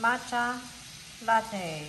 matcha latte.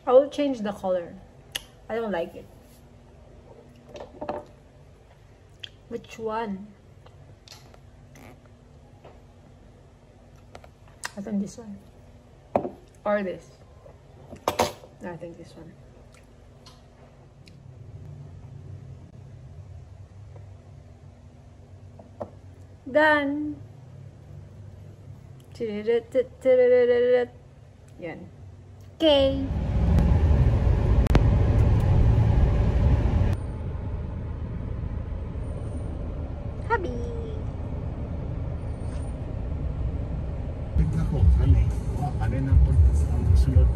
I will change the color. I don't like it. Which one? I think this one. Or this. No, I think this one. Done. Yan. Okay. Happy. Ako, ano na po ang sunod?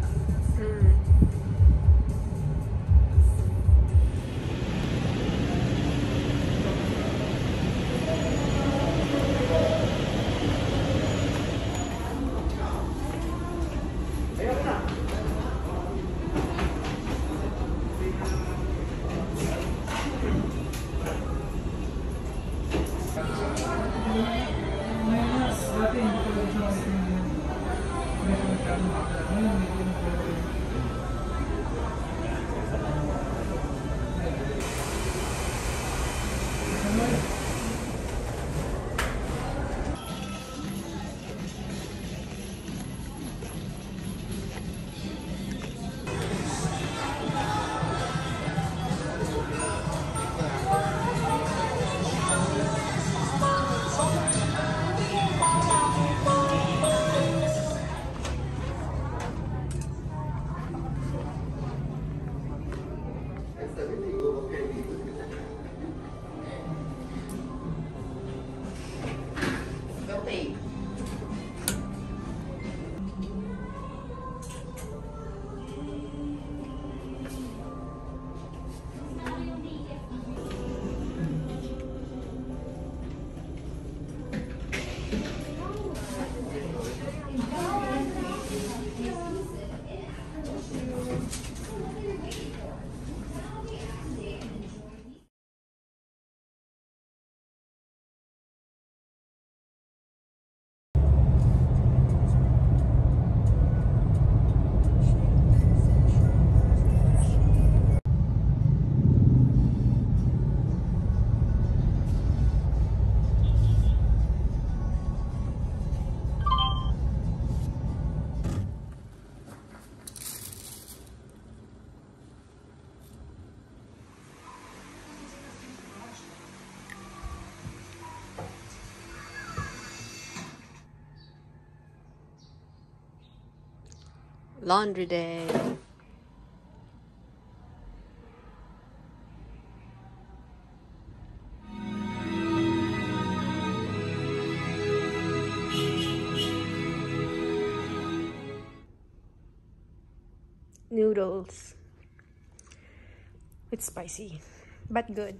Laundry day. Noodles. It's spicy, but good.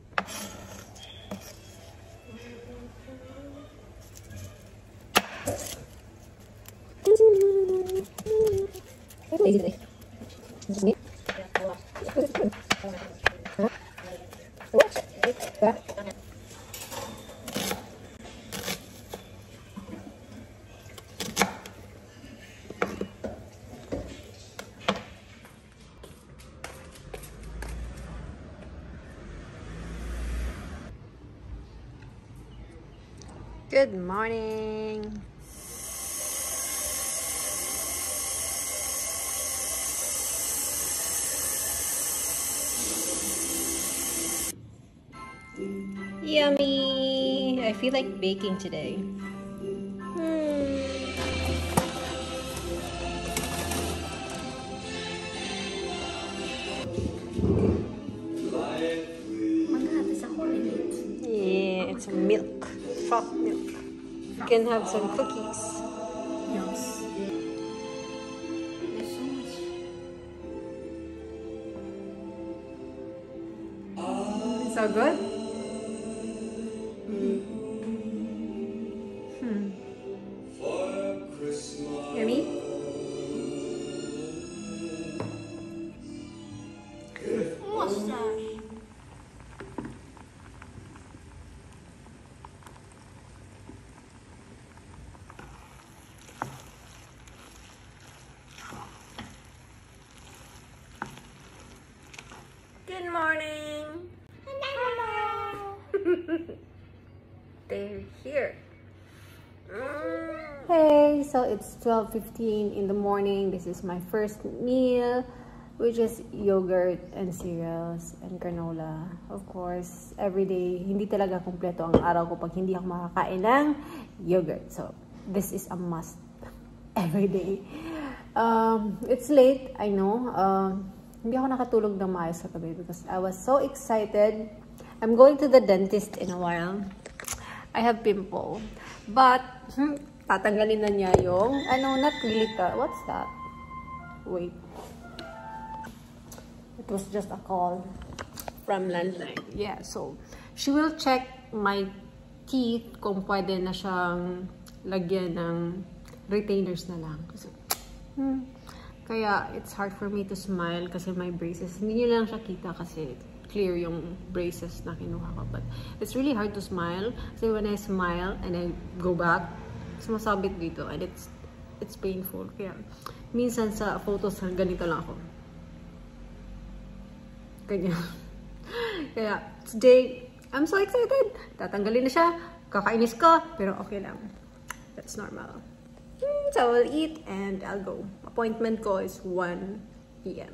Good morning. Yummy! I feel like baking today. and some milk. Frothed milk. You can have some cookies. Yes. There's so much. So good? Yummy? Mustache. Good morning. They're here. Hey, so it's 12:15 in the morning. This is my first meal, which is yogurt and cereals and granola. Of course, every day, hindi talaga kumpleto ang araw ko pag hindi ako makakain ng yogurt. So, this is a must every day. It's late, I know. Hindi ako nakatulog ng maayos sa gabi because I was so excited. I'm going to the dentist in a while. I have pimple. But, tatanggalin na niya yung, not really, what's that? Wait. It was just a call from landline. Yeah, so, she will check my teeth kung pwede na siyang lagyan ng retainers na lang. Kasi, kaya, it's hard for me to smile kasi my braces. Hindi niyo lang siya kita kasi clear yung braces na kinuha ko. But it's really hard to smile. So when I smile and I go back, sumasabit dito and it's painful. Kaya minsan sa photos ganito lang ako. Ganyan. Kaya today, I'm so excited. Tatanggalin na siya. Kakainis ko, pero okay lang. That's normal. So I'll eat and I'll go. Appointment ko is 1 p.m.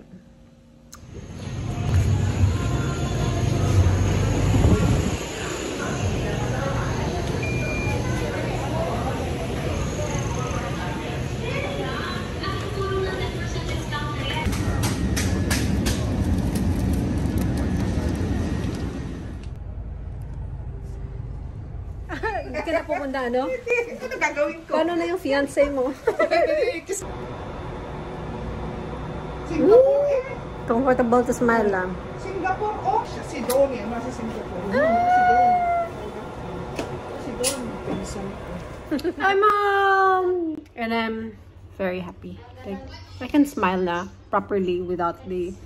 Hindi ka na pupunta, ano? Ano gagawin ko? Paano na yung fiancé mo? Singapore eh. Comfortable to smile lang. Singapore, oh, si Don eh. Nasa Singapore. Si Don. Si Don. Pinsan ko. Hi, Mom! And I'm very happy. Like, I can smile na properly without the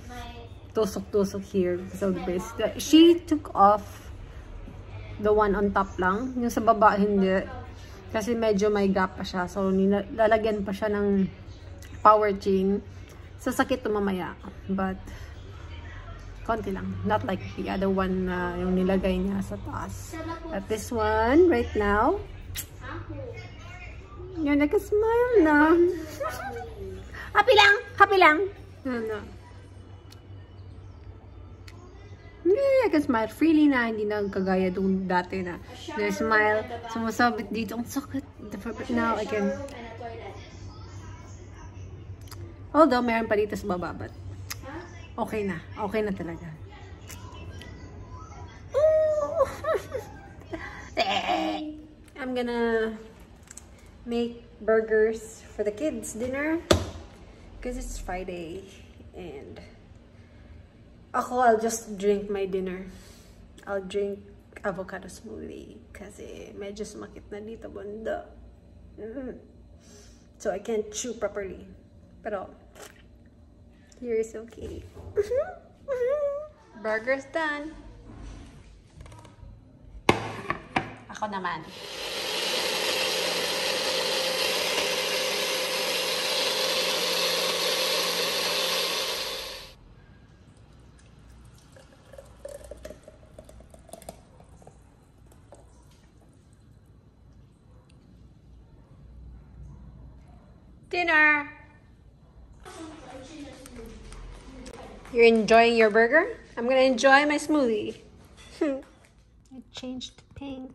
tusok-tusok here because of the brace. She took off the one on top lang. Yung sa baba, hindi. Kasi medyo may gap pa siya. So, lalagyan pa siya ng power chain. So, sakit to mamaya. But, konti lang. Not like the other one na yung nilagay niya sa taas. At this one, right now, yan, naka-smile na. Happy lang! Happy lang! No. Yeah, I can smile freely na. Hindi na kagaya doon dati na smile, sumasabit dito. Ang sakit. Now, I can... Although, meron pa dito sa baba, but okay na. Okay na talaga. I'm gonna make burgers for the kids' dinner because it's Friday and I'll just drink my dinner. I'll drink avocado smoothie kasi medyo sumakit na dito banda. So I can't chew properly. Pero here is okay. Burger's done. Ako naman. Dinner. You're enjoying your burger? I'm gonna enjoy my smoothie. It changed to pink.